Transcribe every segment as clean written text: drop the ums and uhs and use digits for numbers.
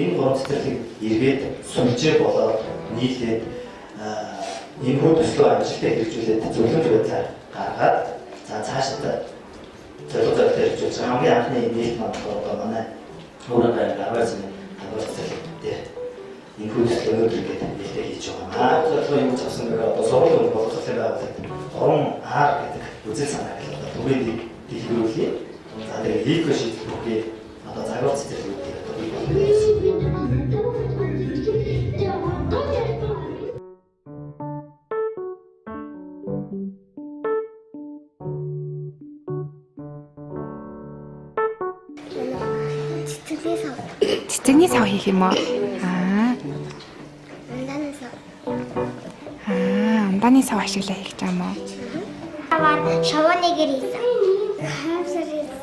Энэ гурван цэцэрлэг эргээд сүнжээ болоод нийлээд энэ хүү төслөө амжилттай хэрэгжүүлээд зөвлөмж байдлаар гаргаад за цаашдаа зорилго зорилттой хэрэгжүүлж хамгийн анхны нийт бодлого одоо манай өөрөөр хэлбэл 10 сая тавар цэцэрлэг дээр энэ хүү төслөө өнөөдөр ингээд нээлттэй хийж байгаа. Зорилго юм цасан байгаа одоо сургуулийн боловсролын байгууллагад орон аар гэдэг үзэл санааг л одоо түгээн дэлгэрүүлээ. За тэгээд лико шийдвэрээ одоо загвар цэцэрлэгүүдийг одоо бий болгосон. Цэцэгний сав хийх юм уу? Амдааны сав ашиглаа хийх гэж юм уу? Шавны гэрээс. Хаасар хийсэн.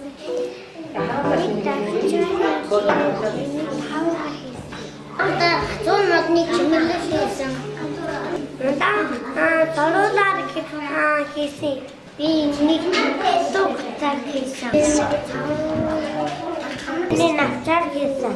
Одоо зүүн модны чимэглэл хийсэн. Зоруулаар хийсэн. Би нэг дуг цаг хийсэн. Би навчаар хийсэн.